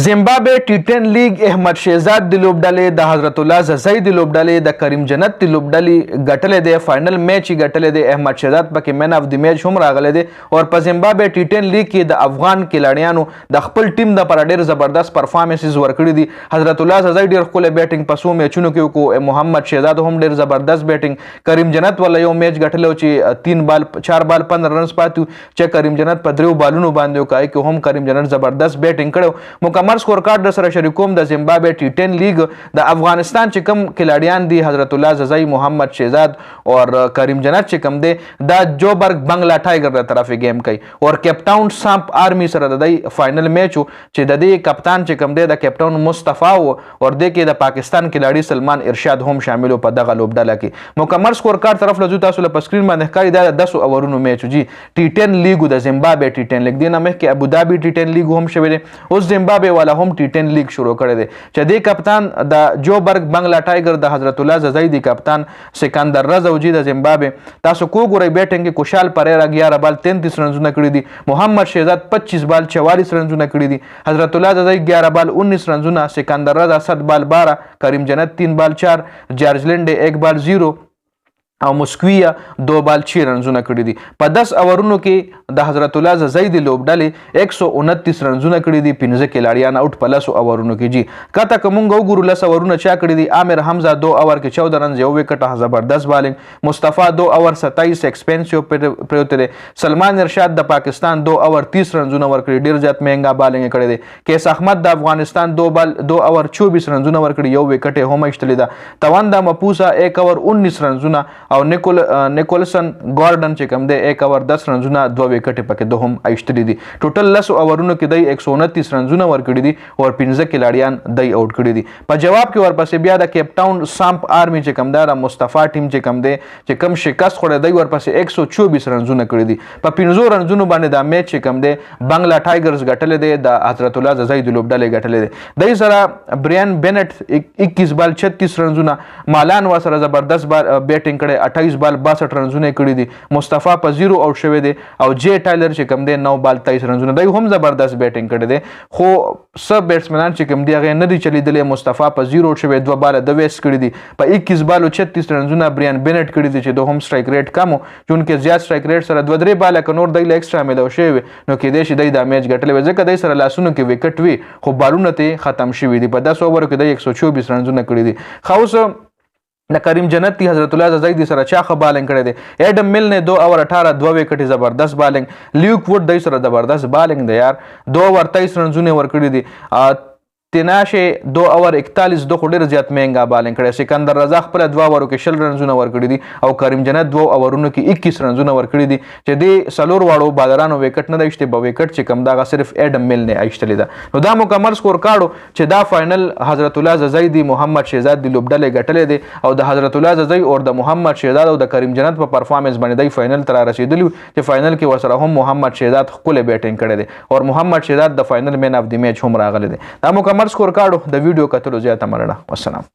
زیمبابوے टी10 لیگ احمد شهزاد د لوبډلې د حضرت الله ززای د لوبډلې د کریم جنت د لوبډلې ګټلې دی فائنل میچ یې ګټلې دی احمد شهزاد پکې مین اف د میچ هم راغلی دی او په زیمبابوے टी10 لیگ کې د افغان کلاړیانو د خپل ټیم د پر ډېر زبردست پرفارمنسز ورکړي دي حضرت الله ززای ډېر ښکلی بیټینګ په څو میچونو کې وکړو محمد شهزاد هم ډېر زبردست بیټینګ کریم جنت ولا یو میچ ګټلی و چې 4 بال 15 رنز پاتې چې کریم جنت په 3 بالونو باندې وکړی کې هم کریم جنت زبردست بیټینګ کړی مکمل سکور کارت در سره شریکوم د زیمبابوے टी10 لیگ د افغانستان چې کوم کلاړیان دي حضرت الله ززای محمد شهزاد اور کریم جنت چې کوم دی دا جوبرګ بنگلا ټایګر د طرفه گیم کوي اور کیپټاون سامپ آرمی سره د فائنل میچ چې د دې کپتان چې کوم دی د کیپټاون مصطفی اور د کې د پاکستان کلاړي سلمان ارشاد هم شامل په دغه لوبډله کې مکمل سکور کارت طرف لزو تاسو په سکرین باندې ښکاري دا 10 اورونو میچ جی टी10 لیگ د زیمبابوے टी10 لیگ دی نه مخکې ابوظبي टी10 لیگ هم شوی دی اوس زیمبابوے والا هم टी10 لیگ شروع کړی دی چې د کپتان د جوبرګ بنگلا ټایګر د حضرت الله ززای دی کپتان سکندر رضوجی د زیمبابوے تاسو کو ګورئ بیټینګ کې کوشال پریرا 11 بال 33 رنزونه کړی دي محمد شهزاد 25 بال 44 رنزونه کړی دي حضرت الله ززای 11 بال 19 رنزونه سکندر رضا 7 بال 12 کریم جنت 3 بال 4 جارج لینډ 1 بال 0 او مسکویا 2 بال 6 رنزونه کړی دي په 10 اورونو کې د حضرت الله ززای د لوبډلې 129 رنزونه کړی دي 15 کلاړیان اوټ په 10 اورونو کې جی کته کومګ وګورو 10 اورونه چا کړی دي عامر حمزه 2 اور کې 14 رنز یو وکټ زبردست بالینګ مصطفی 2 اور 27 ایکسپنسیو پروتره سلمان ارشاد د پاکستان 2 اور 30 رنزونه ورکړي ډیر زیات مهنګا بالینګ کړی دي کیس احمد د افغانستان 2 اور 24 رنزونه ورکړي یو وکټ هم اشتلی ده تواندا مپوسا 1 اور 19 رنزونه او نیکولسن گارډن چې کوم دی 1 اور 10 رنزونه 2 وکټ پکې دوه هم ایشتلی دي ټوټل 10 اورونو کې دی 129 رنزونه ورکړي دي او 15 کلاړیان دی اوټ کړي دي په جواب کې ورپسې بیا د کیپټاون سامپ آرمی چې کوم دی مصطفی ټیم چې کوم دی چې کوم شکست خوړی دی ورپسې 124 رنزونه کړي دي په 15 رنزونو باندې دا میچ چې کوم دی بنگلا ټایګرز ګټلې دی د حضرت الله ززای د لوبډلې ګټلې دی سره برین بینټ 21 بال 36 رنزونه مالان وسره زبردست بیټینګ کړي 28 بال 62 رنزونه کړي دي مصطفی په 0 اوټ شوی دی او جے ټایلر چې کوم دی 9 بال 23 رنزونه دی هم زبردست بیټینګ کړي دي خو سب بیټسمنان چې کوم دی هغه نه دی چلیدلې مصطفی په 0 اوټ شوی 2 بال د ویست کړي دي په 21 بال 36 رنزونه برین بینټ کړي دي چې دوه هم سټرایک ریټ کم چونکه زیات سټرایک ریټ سره 2-3 بال کنور دی ایکسترا ملو شوی نو کې دی چې د میچ ګټلې ځکه دی سره لاسونو کې وکټ وی خو بالونه ته ختم شوی دي په 10 اوور کې دی 124 رنزونه کړي دي خو د کریم جنت تی حضرت الله ززای دی سره چا خ بالنګ کړی دی ایډم مل نے 2 اور 18 2 وکټ زبردست بالنګ لیوک ووډ دی سره زبردست بالنګ دی یار 2 اور 23 رنزونه ور کړی دی تناشه 2 اور 41 دو ډیر زیات مهنګا بالنګ کړی سکندر رضا خپل 2 اورو کې 10 رنزونه ور کړی دي او کریم جنت 2 اورونو کې 21 رنزونه ور کړی دي چې دی سلور واړو بالرانو وکټ نه دشته به وکټ چې کم دا صرف ایډم مل نه ایشتلی ده نو دا مکمل سکور کارو چې دا فائنل حضرت الله ززای دی محمد شهزاد دی لوبډلې ګټلې دي او د حضرت الله ززای او د محمد شهزاد او د کریم جنت په پرفارمنس باندې دی فائنل تر رسیدلی چې فائنل کې ورسره هم محمد شهزاد خپل بیټینګ کړی دی او محمد شهزاد د فائنل مین اف دی میچ هم راغلی دی دا مکمل سکور د ویډیو کتلو زیاته مننه والسلام